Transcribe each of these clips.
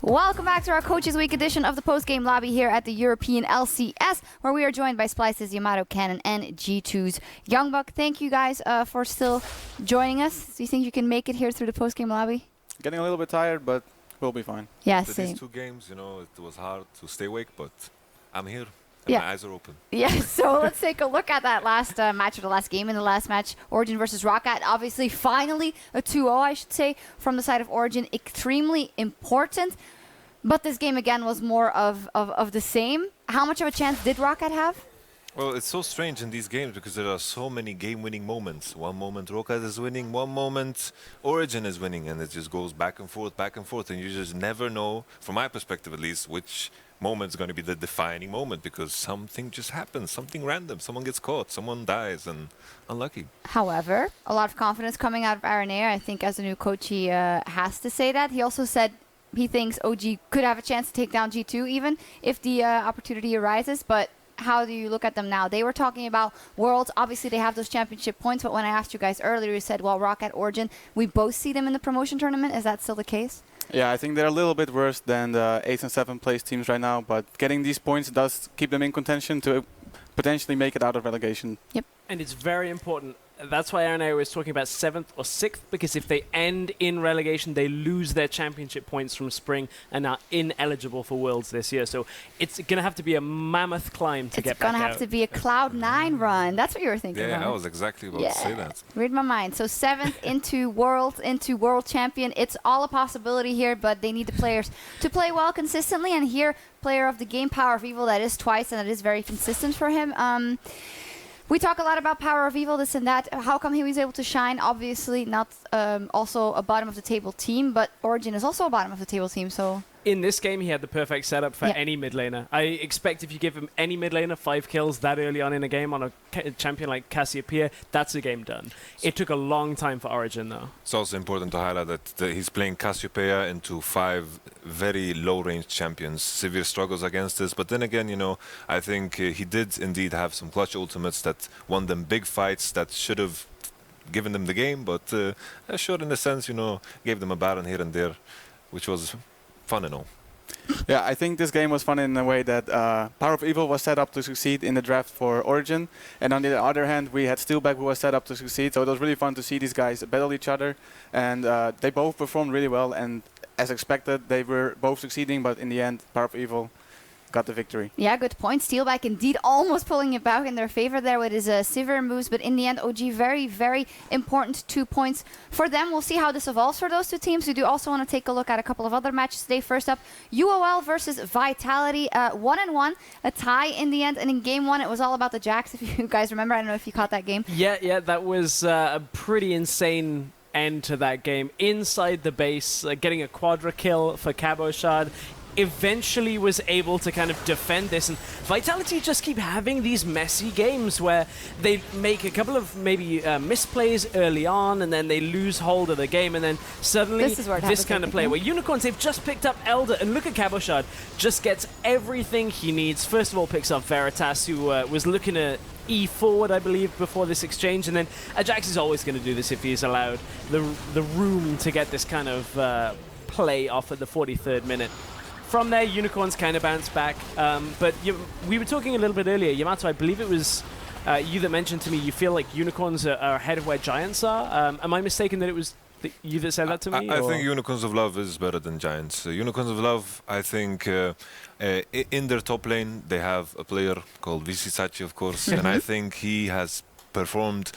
Welcome back to our Coaches Week edition of the post-game lobby here at the European LCS, where we are joined by Splyce's YamatoCannon and G2's YoungBuck. Thank you guys for still joining us. Do you think you can make it here through the post-game lobby? Getting a little bit tired, but we'll be fine. Yeah, After same. these 2 games, you know, it was hard to stay awake, but I'm here. And Yeah. my eyes are open. Yeah, so let's take a look at that last match, or the last game in the last match. Origen versus Roccat. Obviously, finally, a 2-0, I should say, from the side of Origen. Extremely important. But this game, again, was more of the same. How much of a chance did Roccat have? Well, it's so strange in these games because there are so many game-winning moments. One moment Roccat is winning, one moment Origen is winning, and it just goes back and forth, and you just never know, from my perspective at least, which moment is going to be the defining moment, because something just happens, something random, someone gets caught, someone dies, and unlucky. However, a lot of confidence coming out of Aranea. I think as a new coach, he has to say that. He also said he thinks OG could have a chance to take down G2 even if the opportunity arises. But how do you look at them now? They were talking about Worlds. Obviously, they have those championship points. But when I asked you guys earlier, you said, well, Roccat, Origen, we both see them in the promotion tournament. Is that still the case? Yeah, I think they're a little bit worse than the 8th and 7th place teams right now. But getting these points does keep them in contention to potentially make it out of relegation. Yep. And it's very important. That's why Aranea was talking about 7th or 6th, because if they end in relegation, they lose their championship points from spring and are ineligible for Worlds this year. So it's going to have to be a mammoth climb to get back out. It's going to have to be a Cloud9 run. That's what you were thinking, Yeah, right? I was exactly about to say that. Read my mind. So 7th into Worlds, into World Champion. It's all a possibility here, but they need the players to play well consistently. And here, player of the game, Power of Evil, that is twice, and that is very consistent for him. We talk a lot about Power of Evil, this and that. How come he was able to shine? Obviously, not also a bottom-of-the-table team, but Origen is also a bottom-of-the-table team, so... In this game, he had the perfect setup for any mid laner. I expect if you give him any mid laner 5 kills that early on in a game on a champion like Cassiopeia, that's a game done. It took a long time for Origen, though. It's also important to highlight that he's playing Cassiopeia into 5 very low-range champions. Severe struggles against this, but then again, you know, I think he did indeed have some clutch ultimates that won them big fights that should have given them the game, but should, in a sense, you know, gave them a Baron here and there, which was fun and all. Yeah, I think this game was fun in a way that Power of Evil was set up to succeed in the draft for Origen, and on the other hand, we had Steelback who was set up to succeed. So it was really fun to see these guys battle each other, and they both performed really well. And as expected, they were both succeeding, but in the end, Power of Evil got the victory. Yeah, good point. Steelback indeed almost pulling it back in their favor there with his severe moves, but in the end, OG very, very important 2 points for them. We'll see how this evolves for those 2 teams. We do also want to take a look at a couple of other matches today. First up, UOL versus Vitality, 1-1, a tie in the end, and in game 1, it was all about the Jacks, if you guys remember. I don't know if you caught that game. Yeah, that was a pretty insane end to that game. Inside the base, getting a quadra kill for CaboShard. Eventually was able to kind of defend this, and Vitality just keep having these messy games where they make a couple of maybe misplays early on, and then they lose hold of the game, and then suddenly this kind of play where Unicorns, they've just picked up Elder, and look at CaboShard, just gets everything he needs. First of all, picks up Veritas, who was looking at E forward, I believe, before this exchange, and then Ajax is always going to do this if he's allowed the room to get this kind of play off at the 43rd minute. From there, Unicorns kind of bounced back, but we were talking a little bit earlier, Yamato, I believe it was you that mentioned to me you feel like Unicorns are ahead of where Giants are. Am I mistaken that it was you that said that to me? I think Unicorns of Love is better than Giants. Unicorns of Love, I think, in their top lane, they have a player called VC Sachi, of course, and I think he has performed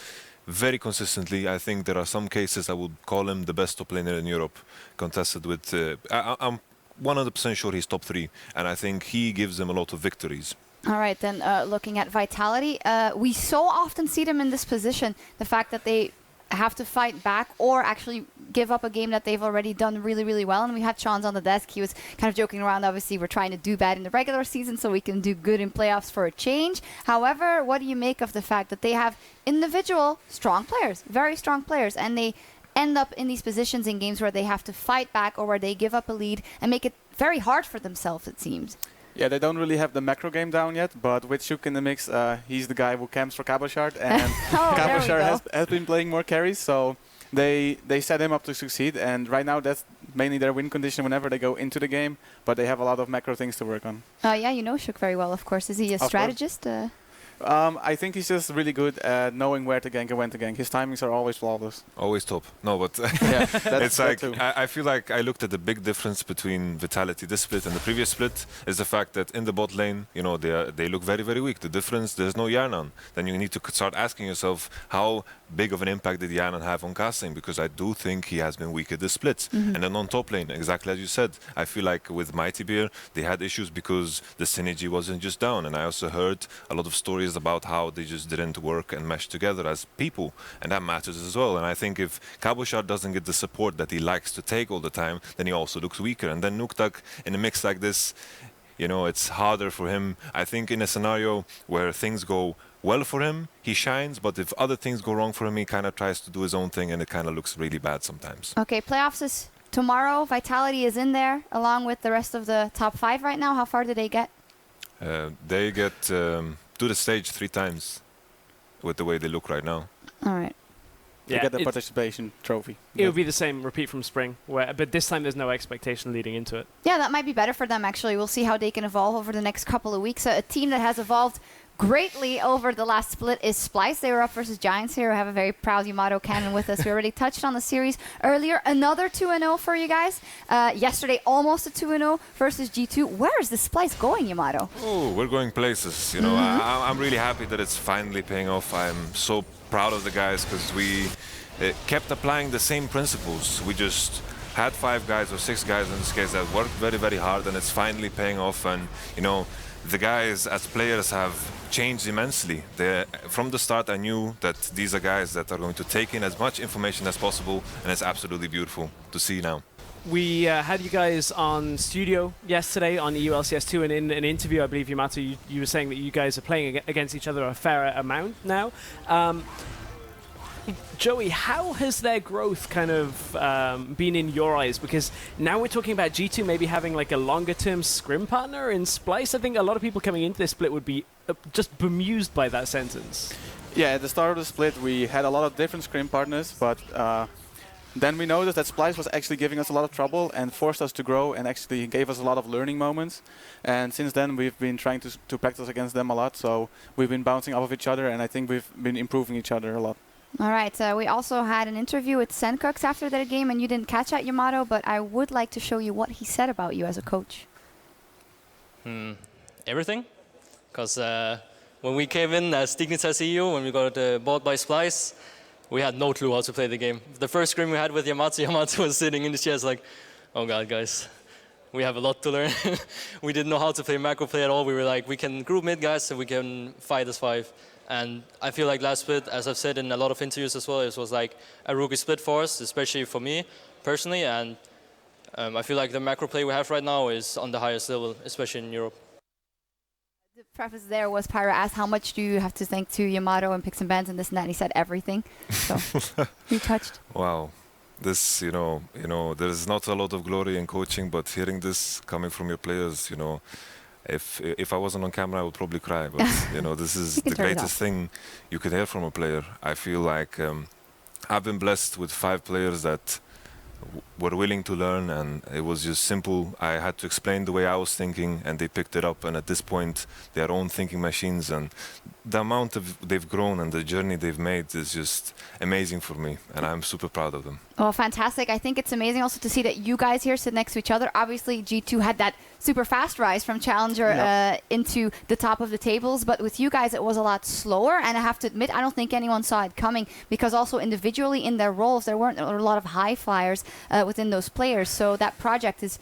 very consistently. I think there are some cases I would call him the best top laner in Europe, contested with... I'm 100% sure he's top 3, and I think he gives them a lot of victories. All right, then looking at Vitality, we so often see them in this position, the fact that they have to fight back or actually give up a game that they've already done really, really well. And we had Sean's on the desk. He was kind of joking around. Obviously, we're trying to do bad in the regular season so we can do good in playoffs for a change. However, what do you make of the fact that they have individual strong players, very strong players, and they end up in these positions in games where they have to fight back or where they give up a lead and make it very hard for themselves, it seems? Yeah, they don't really have the macro game down yet, but with Shook in the mix, he's the guy who camps for CaboShard, and CaboShard has been playing more carries, so they set him up to succeed, and right now that's mainly their win condition whenever they go into the game, but they have a lot of macro things to work on. Yeah, you know Shook very well, of course. Is he a strategist? I think he's just really good at knowing where to gank and when to gank. His timings are always flawless. Always top. No, but Yeah, it's like too. I feel like I looked at the big difference between Vitality this split and the previous split is the fact that in the bot lane, you know, they look very, very weak. The difference, there's no Yarnan. Then you need to start asking yourself how big of an impact did Yarnan have on casting, because I do think he has been weak at this split. And then on top lane, exactly as you said, I feel like with Mighty Bear, they had issues because the synergy wasn't just down. And I also heard a lot of stories about how they just didn't work and mesh together as people, and that matters as well. And I think if CaboShot doesn't get the support that he likes to take all the time, then he also looks weaker. And then Nuktak in a mix like this, you know, it's harder for him. I think in a scenario where things go well for him, he shines, but if other things go wrong for him, he kind of tries to do his own thing, and it kind of looks really bad sometimes. Okay, playoffs is tomorrow. Vitality is in there along with the rest of the top 5 right now. How far did they get? They get to the stage 3 times with the way they look right now. All right. You get the participation trophy. It would be the same repeat from spring, but this time there's no expectation leading into it. Yeah, that might be better for them, actually. We'll see how they can evolve over the next couple of weeks. A team that has evolved greatly over the last split is Splyce. They were up versus Giants here. We have a very proud YamatoCannon with us. We already touched on the series earlier. Another 2-0 for you guys. Yesterday, almost a 2-0 versus G2. Where is the Splyce going, Yamato? Oh, we're going places. You know, I'm really happy that it's finally paying off. I'm so proud of the guys because we kept applying the same principles. We just had 5 guys or 6 guys in this case that worked very, very hard, and it's finally paying off. And, you know, the guys as players have changed immensely. From the start, I knew that these are guys that are going to take in as much information as possible, and it's absolutely beautiful to see now. We had you guys on studio yesterday on EU LCS2, and in an interview, I believe, Yamato, you were saying that you guys are playing against each other a fair amount now. Joey, how has their growth kind of been in your eyes? Because now we're talking about G2 maybe having like a longer-term scrim partner in Splyce. I think a lot of people coming into this split would be just bemused by that sentence. Yeah, at the start of the split, we had a lot of different scrim partners, but then we noticed that Splyce was actually giving us a lot of trouble and forced us to grow and actually gave us a lot of learning moments. And since then, we've been trying to practice against them a lot. So we've been bouncing off of each other, and I think we've been improving each other a lot. All right, we also had an interview with Sencooks after their game, and you didn't catch that, Yamato, but I would like to show you what he said about you as a coach. Everything. Because when we came in as Dignitas EU, when we got bought by Splyce, we had no clue how to play the game. The first scrim we had with Yamato was sitting in the chairs like, oh god, guys, we have a lot to learn. We didn't know how to play macro play at all. We were like, we can group mid, guys, so we can fight as 5. And I feel like last split, as I've said in a lot of interviews as well, it was like a rookie split for us, especially for me personally. And I feel like the macro play we have right now is on the highest level, especially in Europe. The preface there was Pyra asked how much do you have to thank to Yamato and Picks and Bans and this and that. And he said everything. So you touched. Wow. This, you know, there's not a lot of glory in coaching, but hearing this coming from your players, you know, if I wasn't on camera, I would probably cry. But you know, this is the greatest thing you could hear from a player. I feel like I've been blessed with 5 players that were willing to learn, and it was just simple. I had to explain the way I was thinking, and they picked it up. And at this point, their own thinking machines, and the amount they've grown and the journey they've made is just amazing for me, and I'm super proud of them. Well, fantastic. I think it's amazing also to see that you guys here sit next to each other. Obviously, G2 had that super fast rise from Challenger into the top of the tables, but with you guys, it was a lot slower. And I have to admit, I don't think anyone saw it coming, because also individually in their roles, there weren't a lot of high flyers within those players. So that project is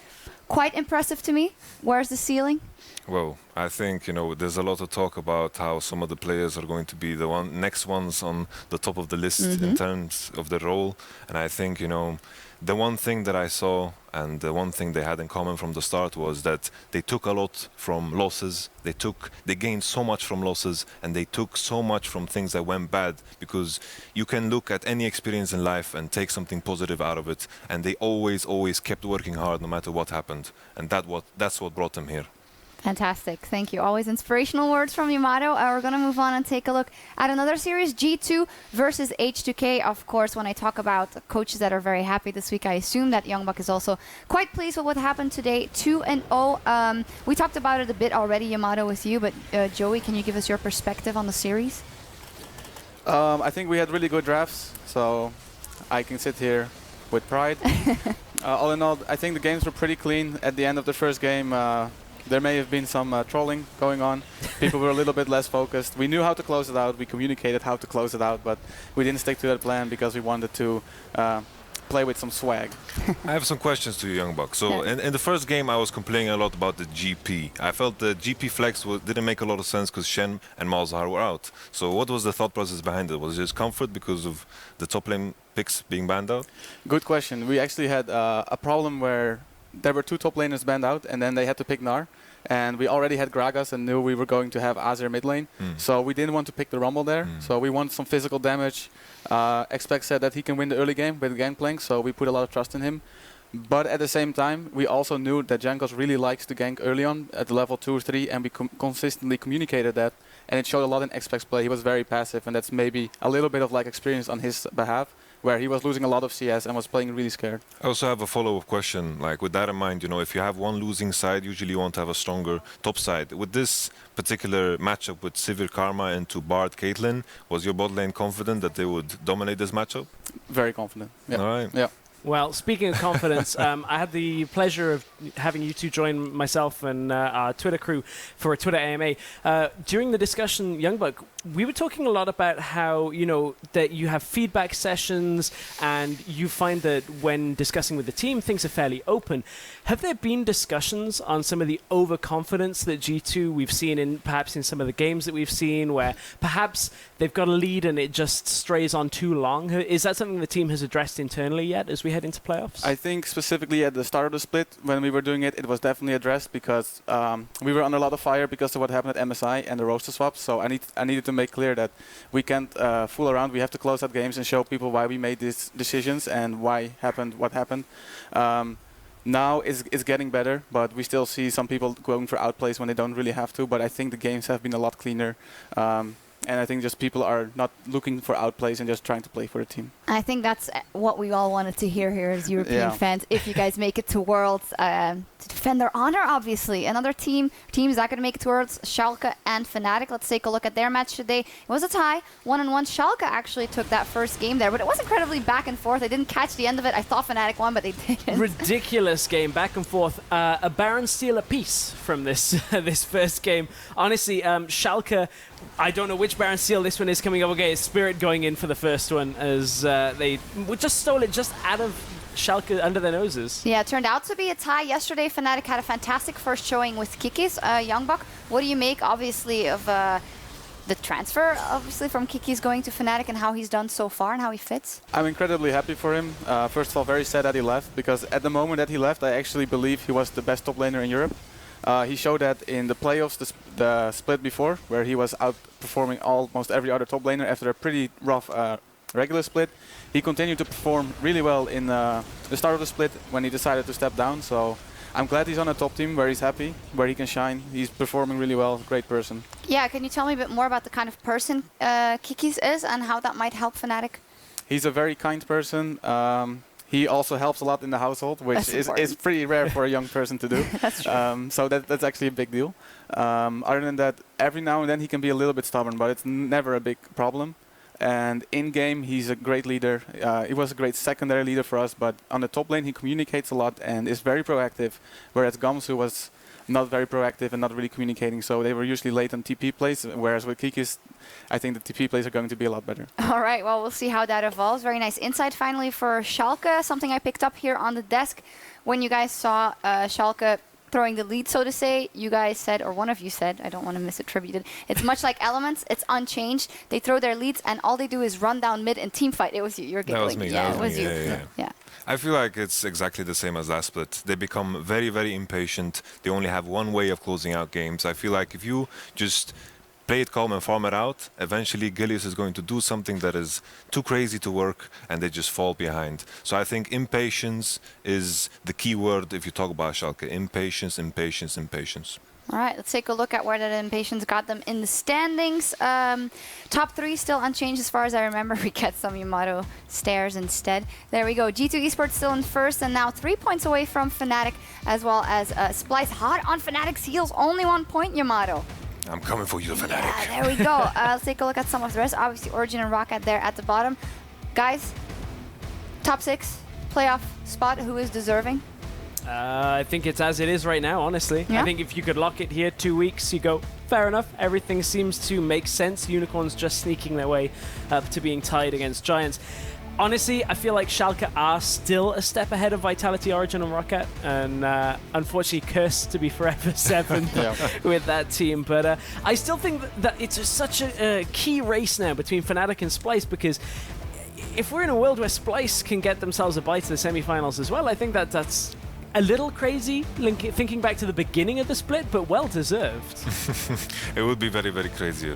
quite impressive to me. Where's the ceiling? Well, I think, you know, there's a lot of talk about how some of the players are going to be the next ones on the top of the list in terms of the role. And I think, you know, the one thing that I saw and the one thing they had in common from the start was that they took a lot from losses. They gained so much from losses, and they took so much from things that went bad, because you can look at any experience in life and take something positive out of it. And they always kept working hard no matter what happened. And that's what brought them here. Fantastic. Thank you. Always inspirational words from Yamato. We're going to move on and take a look at another series, G2 versus H2K. Of course, when I talk about coaches that are very happy this week, I assume that YoungBuck is also quite pleased with what happened today. 2-0. We talked about it a bit already, Yamato, with you, but Joey, can you give us your perspective on the series? I think we had really good drafts, so I can sit here with pride. All in all, I think the games were pretty clean. At the end of the first game, there may have been some trolling going on. People were a little bit less focused. We knew how to close it out. We communicated how to close it out, but we didn't stick to that plan because we wanted to play with some swag. I have some questions to you, YoungBuck. So in the first game, I was complaining a lot about the GP. I felt the GP flex didn't make a lot of sense because Shen and Malzahar were out. So what was the thought process behind it? Was it just comfort because of the top lane picks being banned out? Good question. We actually had a problem where there were 2 top laners banned out, and then they had to pick Gnar. And we already had Gragas and knew we were going to have Azir mid lane. So we didn't want to pick the Rumble there. So we want some physical damage. Expect said that he can win the early game with Gangplank, so we put a lot of trust in him. But at the same time, we also knew that Jankos really likes to gank early on at level 2 or 3, and we consistently communicated that. And it showed a lot in Expect's play. He was very passive, and that's maybe a little bit of like experience on his behalf, where he was losing a lot of CS and was playing really scared. I also have a follow-up question. Like with that in mind, you know, if you have one losing side, usually you want to have a stronger top side. With this particular matchup with Sivir Karma into Bard Caitlyn, was your bot lane confident that they would dominate this matchup? Very confident. Yeah. All right. Yeah. Well, speaking of confidence, I had the pleasure of having you two join myself and our Twitter crew for a Twitter AMA. During the discussion, YoungBuck, we were talking a lot about how, you know, that you have feedback sessions and you find that when discussing with the team, things are fairly open. Have there been discussions on some of the overconfidence that G2 we've seen in perhaps in some of the games that we've seen where perhaps they've got a lead and it just strays on too long? Is that something the team has addressed internally yet as we head into playoffs? I think specifically at the start of the split, when we were doing it, it was definitely addressed because we were under a lot of fire because of what happened at MSI and the roster swaps. So I needed to make clear that we can't fool around. We have to close out games and show people why we made these decisions and why happened what happened. Now it's getting better, but we still see some people going for outplays when they don't really have to. But I think the games have been a lot cleaner. And I think just people are not looking for outplays and just trying to play for the team. I think that's what we all wanted to hear here as European fans. If you guys make it to Worlds, to defend their honor, obviously. Another teams that going to make it to Worlds, Schalke and Fnatic. Let's take a look at their match today. It was a tie, 1-1. Schalke actually took that first game there, but it was incredibly back and forth. I didn't catch the end of it. I thought Fnatic won, but they didn't. Ridiculous game, back and forth. A Baron steal apiece from this this first game. Honestly, Schalke, I don't know which Baron steal this one is coming up. Okay, it's Spirit going in for the first one as they just stole it just out of Schalke under their noses. Yeah, it turned out to be a tie. Yesterday, Fnatic had a fantastic first showing with Kikis. YoungBuck, what do you make, obviously, of the transfer, obviously, from Kikis going to Fnatic and how he's done so far and how he fits? I'm incredibly happy for him. First of all, very sad that he left, because at the moment that he left, I actually believe he was the best top laner in Europe. He showed that in the playoffs, the split before, where he was outperforming almost every other top laner after a pretty rough regular split. He continued to perform really well in the start of the split when he decided to step down. So I'm glad he's on a top team where he's happy, where he can shine. He's performing really well, great person. Yeah, can you tell me a bit more about the kind of person Kikis is and how that might help Fnatic? He's a very kind person. He also helps a lot in the household, which is pretty rare for a young person to do. That's true. So that's actually a big deal. Other than that, every now and then he can be a little bit stubborn, but it's never a big problem. And in-game, he's a great leader. He was a great secondary leader for us, but on the top lane, he communicates a lot and is very proactive, whereas Gamsu was not very proactive and not really communicating, so they were usually late on TP plays, whereas with Kikis, I think the TP plays are going to be a lot better. All right, well, we'll see how that evolves. Very nice insight finally for Schalke, something I picked up here on the desk. When you guys saw Schalke throwing the lead, so to say, you guys said, or one of you said, I don't want to misattribute it, it's much like Elements, it's unchanged. They throw their leads and all they do is run down mid and team fight. It was you, you're giggling. That was me. Yeah, it was you. Yeah. I feel like it's exactly the same as last split. They become very, very impatient. They only have one way of closing out games. I feel like if you just play it calm and farm it out, eventually Gilius is going to do something that is too crazy to work and they just fall behind. So I think impatience is the key word if you talk about Schalke. Impatience, impatience, impatience. All right, let's take a look at where that Impatience got them in the standings. Top 3 still unchanged as far as I remember. We get some Yamato stairs instead. There we go. G2 Esports still in first and now 3 points away from Fnatic, as well as Splyce hot on Fnatic's heels. Only 1 point, Yamato. I'm coming for you, Fnatic. Yeah, there we go. Let's take a look at some of the rest. Obviously, Origen and Roccat there at the bottom. Guys, top 6 playoff spot. Who is deserving? I think it's as it is right now, honestly. Yeah? I think if you could lock it here 2 weeks, you go, fair enough. Everything seems to make sense. Unicorns just sneaking their way up to being tied against Giants. Honestly, I feel like Schalke are still a step ahead of Vitality, Origen, and Roccat, and unfortunately cursed to be forever 7th with that team. But I still think that it's such a key race now between Fnatic and Splyce, because if we're in a world where Splyce can get themselves a bite to the semifinals as well, I think that's a little crazy, thinking back to the beginning of the split, but well deserved. It would be very, very crazy,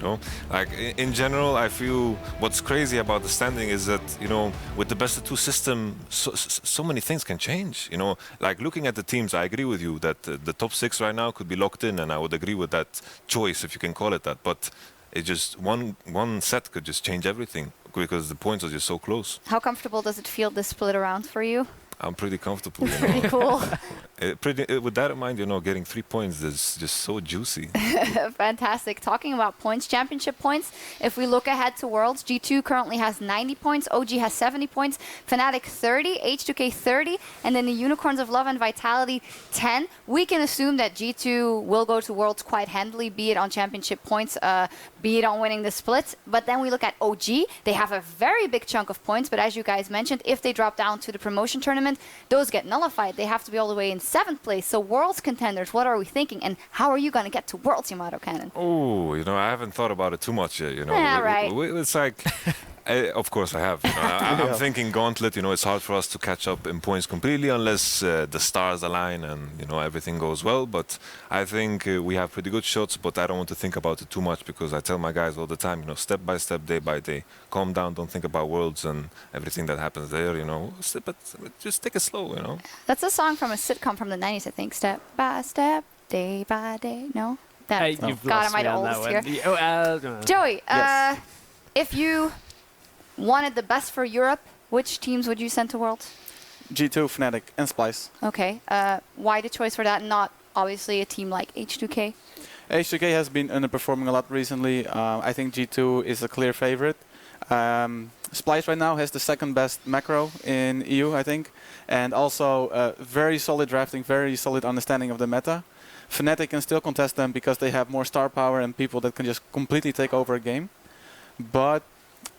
Like, in general, I feel what's crazy about the standing is that, with the best of 2 system, so many things can change, Like, looking at the teams, I agree with you that the top 6 right now could be locked in, and I would agree with that choice, if you can call it that. But it just, one set could just change everything, because the points are just so close. How comfortable does it feel this split around for you? I'm pretty comfortable. Pretty cool. With that in mind, getting 3 points is just so juicy. Fantastic. Talking about points, championship points, if we look ahead to Worlds, G2 currently has 90 points, OG has 70 points, Fnatic 30, H2K 30, and then the Unicorns of Love and Vitality 10. We can assume that G2 will go to Worlds quite handily, be it on championship points, be it on winning the splits. But then we look at OG, they have a very big chunk of points, but as you guys mentioned, if they drop down to the promotion tournament, those get nullified. They have to be all the way in 7th place. So Worlds contenders, what are we thinking? And how are you going to get to Worlds, YamatoCannon? Oh, I haven't thought about it too much yet, Yeah, right. It's like, of course I have. I'm thinking Gauntlet, it's hard for us to catch up in points completely unless the stars align and, everything goes well. But I think we have pretty good shots, but I don't want to think about it too much because I tell my guys all the time, step by step, day by day, calm down, don't think about Worlds and everything that happens there, but just take it slow, That's a song from a sitcom from the 90s, I think. Step by step, day by day. No? Hey, you've lost me on that one. Joey, Yes. if you wanted the best for Europe, which teams would you send to Worlds? G2, Fnatic, and Splyce. Okay. Why the choice for that? Not obviously a team like H2K. H2K has been underperforming a lot recently. I think G2 is a clear favorite. Splyce right now has the 2nd best macro in EU, I think, and also very solid drafting, very solid understanding of the meta. Fnatic can still contest them because they have more star power and people that can just completely take over a game. But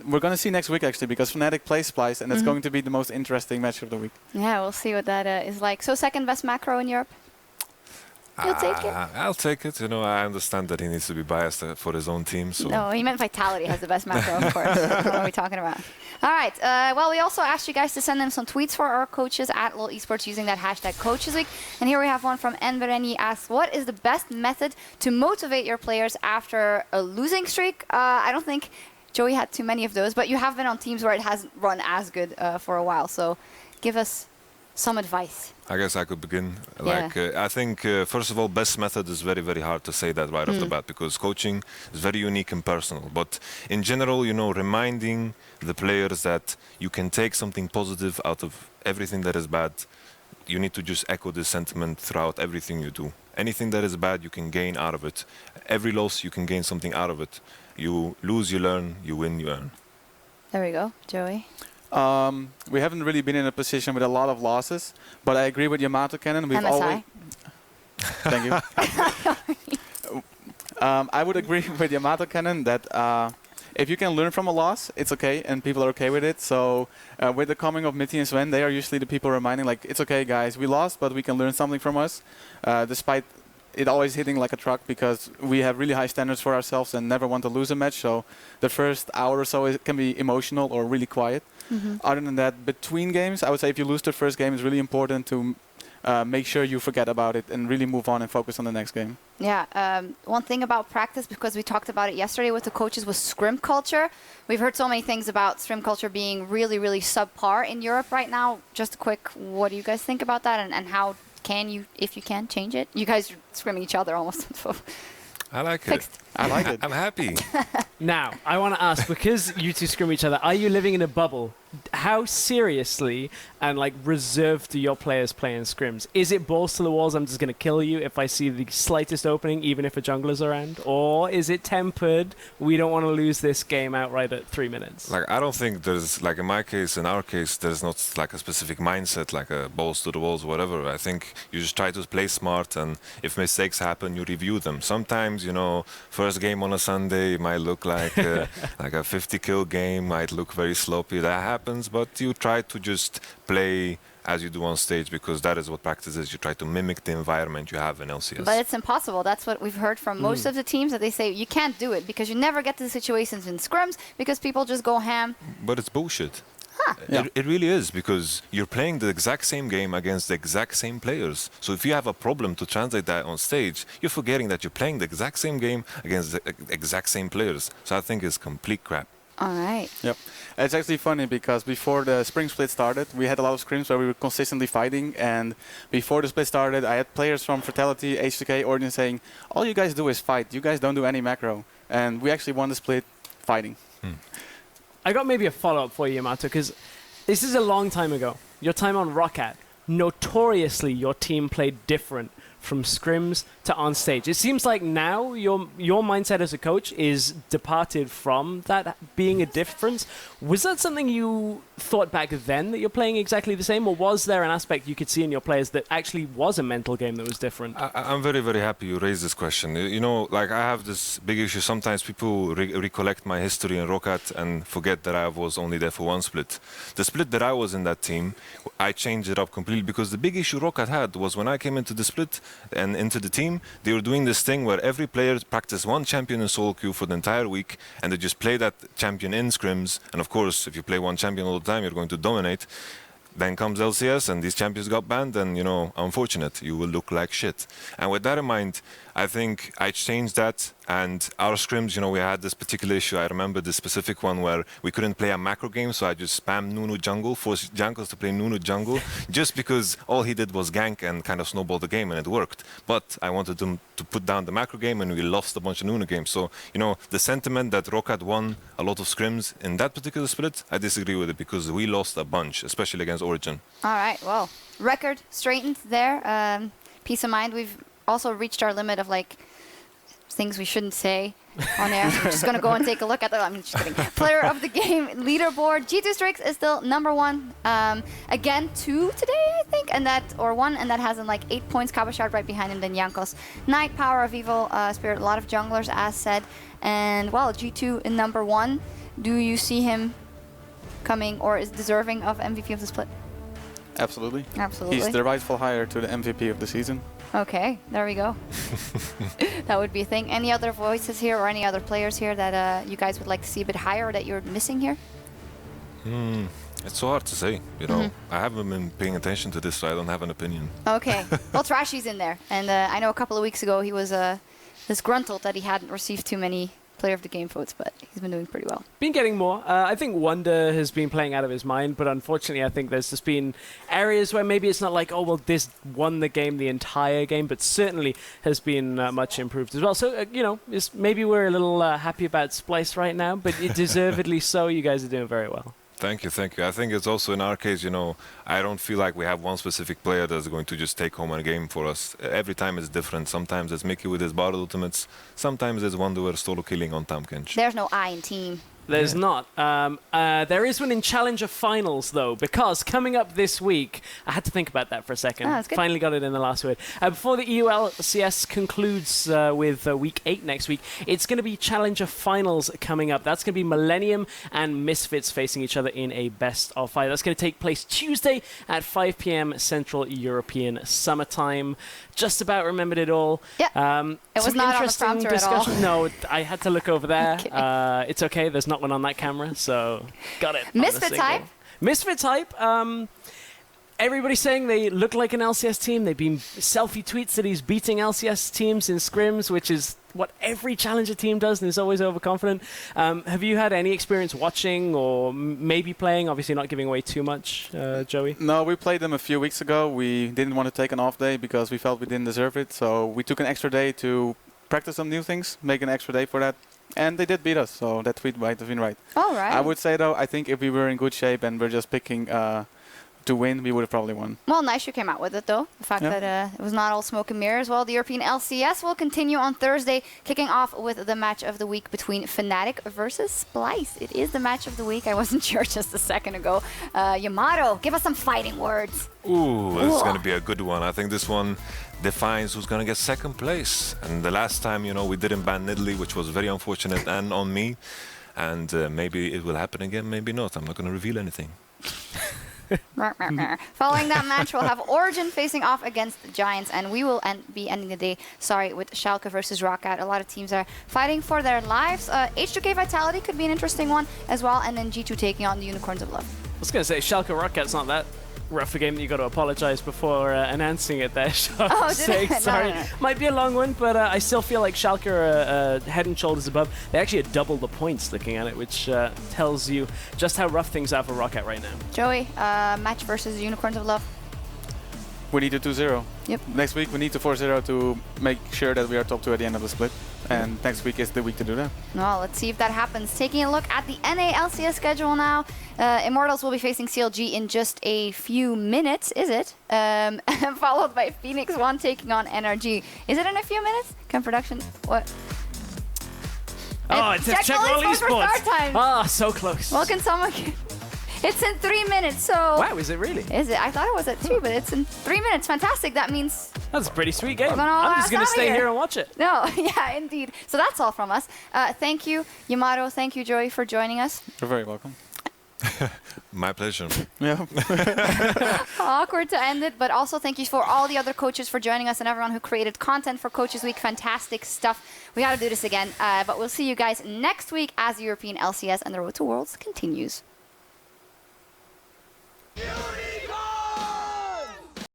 we're going to see next week, actually, because Fnatic plays Splyce, and it's going to be the most interesting match of the week. Yeah, we'll see what that is like. So 2nd best macro in Europe? You'll take it? I'll take it. I understand that he needs to be biased for his own team. So. No, he meant Vitality has the best macro, of course. What are we talking about? All right. Well, we also asked you guys to send in some tweets for our coaches at LOL Esports using that hashtag CoachesWeek. And here we have one from Envereni asks, what is the best method to motivate your players after a losing streak? I don't think Joey had too many of those, but you have been on teams where it hasn't run as good for a while. So give us some advice. I guess I could begin. I think, first of all, best method is very, very hard to say that right off the bat because coaching is very unique and personal. But in general, reminding the players that you can take something positive out of everything that is bad. You need to just echo this sentiment throughout everything you do. Anything that is bad, you can gain out of it. Every loss, you can gain something out of it. You lose, you learn. You win, you earn. There we go. Joey? We haven't really been in a position with a lot of losses, but I agree with YamatoCannon. We've MSI. always. Thank you. I would agree with YamatoCannon that if you can learn from a loss, it's okay, and people are okay with it. So with the coming of Mitty and Sven, they are usually the people reminding, like, it's okay, guys, we lost, but we can learn something from us, despite it always hitting like a truck, because we have really high standards for ourselves and never want to lose a match. So the first hour or so it can be emotional or really quiet. Other than that, between games, I would say if you lose the first game, it's really important to make sure you forget about it and really move on and focus on the next game. Yeah, one thing about practice, because we talked about it yesterday with the coaches, was scrim culture. We've heard so many things about scrim culture being really, really subpar in Europe right now. Just a quick, what do you guys think about that, and how if you can, change it? You guys are scrimming each other almost. I like it. Fixed. I like it. I'm happy. Now, I want to ask, because you two scrim each other, are you living in a bubble? How seriously and like reserved do your players play in scrims? Is it balls to the walls, I'm just going to kill you if I see the slightest opening, even if a jungler's around? Or is it tempered, we don't want to lose this game outright at 3 minutes? Like, I don't think there's, like in my case, in our case, there's not like a specific mindset, like a balls to the walls, whatever. I think you just try to play smart, and if mistakes happen, you review them. Sometimes, you know, first game on a Sunday might look like like a 50-kill game, might look very sloppy. That happens, but you try to just play as you do on stage, because that is what practice is. You try to mimic the environment you have in LCS. But it's impossible. That's what we've heard from most of the teams, that they say you can't do it because you never get to the situations in scrims because people just go ham. But it's bullshit. Yeah. It really is, because you're playing the exact same game against the exact same players. So if you have a problem to translate that on stage, you're forgetting that you're playing the exact same game against the exact same players. So I think it's complete crap. All right. Yep. It's actually funny because before the spring split started, we had a lot of scrims where we were consistently fighting. And before the split started, I had players from Fatality, H2K, Origen saying, all you guys do is fight. You guys don't do any macro. And we actually won the split fighting. I got maybe a follow-up for you, Yamato, because this is a long time ago. Your time on Roccat, notoriously your team played different from scrims to on stage. It seems like now your mindset as a coach is departed from that being a difference. Was that something you thought back then, that you're playing exactly the same, or was there an aspect you could see in your players that actually was a mental game that was different? I'm very, very happy you raised this question. You know, like I have this big issue. Sometimes people recollect my history in Roccat and forget that I was only there for one split. The split that I was in that team, I changed it up completely, because the big issue Roccat had was when I came into the split and into the team, they were doing this thing where every player practiced one champion in solo queue for the entire week, and they just play that champion in scrims. And of course, if you play one champion all the time, you're going to dominate. Then comes LCS, and these champions got banned, and, you know, unfortunate, you will look like shit. And with that in mind, I think I changed that, and our scrims, you know, we had this particular issue. I remember this specific one where we couldn't play a macro game, so I just spammed Nunu jungle, forced Jankos to play Nunu jungle, just because all he did was gank and kind of snowball the game, and it worked. But I wanted them to put down the macro game, and we lost a bunch of Nunu games. So, you know, the sentiment that Roccat won a lot of scrims in that particular split, I disagree with it, because we lost a bunch, especially against Origen. All right. Well, record straightened there. Peace of mind. We've also reached our limit of like things we shouldn't say on air. So we're just going to go and take a look at the, I'm just kidding. Player of the game leaderboard. G2 Strix is still #1. Again, 2 today, I think, and that, or 1, and that has in like 8 points. Cabochard right behind him, then Jankos. Knight, Power of Evil, Spirit, a lot of junglers, as said. And well, G2 in #1. Do you see him coming, or is deserving of MVP of the split? Absolutely. Absolutely. He's the rightful hire to the MVP of the season. Okay, there we go. That would be a thing. Any other voices here, or any other players here that you guys would like to see a bit higher, or that you're missing here? It's so hard to say, you know. I haven't been paying attention to this, so I don't have an opinion. Okay. Well, Trashy's in there. And I know a couple of weeks ago he was disgruntled that he hadn't received too many player of the game votes, but he's been doing pretty well. Been getting more. I think Wonder has been playing out of his mind, but unfortunately I think there's just been areas where maybe it's not like, oh, well, this won the game, the entire game, but certainly has been much improved as well. So, you know, maybe we're a little happy about Splyce right now, but deservedly so. You guys are doing very well. Thank you, thank you. I think it's also in our case, you know, I don't feel like we have one specific player that's going to just take home a game for us. Every time it's different. Sometimes it's Mickey with his bottle ultimates. Sometimes it's Wonder solo killing on Tamkench. There's no I in team. There's not. There is one in Challenger Finals, though, because coming up this week, I had to think about that for a second. Oh, that's good. Finally got it in the last word. Before the EU LCS concludes with Week 8 next week, it's going to be Challenger Finals coming up. That's going to be Millennium and Misfits facing each other in a best-of-5. That's going to take place Tuesday at 5 p.m. Central European Summertime. Just about remembered it all. Yeah. It was not on the prompter at all. No, I had to look over there. Okay. It's okay. There's not one on that camera, so got it. Misfits hype? Misfits hype. Everybody's saying they look like an LCS team. They've been selfie tweets that he's beating LCS teams in scrims, which is what every challenger team does and is always overconfident. Have you had any experience watching or maybe playing? Obviously not giving away too much, Joey. No, we played them a few weeks ago. We didn't want to take an off day because we felt we didn't deserve it. So we took an extra day to practice some new things, make an extra day for that. And they did beat us, so that tweet might have been right. All right. I would say, though, I think if we were in good shape and we're just picking to win, we would have probably won. Well, nice you came out with it, though. The fact that it was not all smoke and mirrors. Well, the European LCS will continue on Thursday, kicking off with the match of the week between Fnatic versus Splyce. It is the match of the week. I wasn't sure just a second ago. Yamato, give us some fighting words. Ooh, it's going to be a good one. I think this one defines who's going to get second place. And the last time, you know, we didn't ban Nidalee, which was very unfortunate and on me. And maybe it will happen again, maybe not. I'm not going to reveal anything. Following that match, we'll have Origen facing off against the Giants, and we will be ending the day, with Schalke versus Roccat. A lot of teams are fighting for their lives. H2K Vitality could be an interesting one as well, and then G2 taking on the Unicorns of Love. I was going to say, Schalke Rocket's not that rough a game that you got to apologize before announcing it there. Sorry. No. Might be a long one, but I still feel like Schalke are head and shoulders above. They actually had double the points looking at it, which tells you just how rough things are for Roccat right now. Joey, match versus Unicorns of Love. We need a 2-0. Yep. Next week, we need to 4-0 to make sure that we are top 2 at the end of the split. And next week is the week to do that. Well, let's see if that happens. Taking a look at the NA LCS schedule now. Immortals will be facing CLG in just a few minutes, is it? Followed by Phoenix One taking on NRG. Is it in a few minutes? Can production... What? Oh, it's Check All Esports. Ah, so close. Well, can someone... It's in 3 minutes, so... Wow, is it really? Is it? I thought it was at 2, but it's in 3 minutes. Fantastic. That means... That's a pretty sweet game. I'm just going to stay here and watch it. No, yeah, indeed. So that's all from us. Thank you, Yamato. Thank you, Joey, for joining us. You're very welcome. My pleasure. Yeah. Awkward to end it, but also thank you for all the other coaches for joining us and everyone who created content for Coaches Week. Fantastic stuff. We got to do this again, but we'll see you guys next week as the European LCS and the Road to Worlds continues.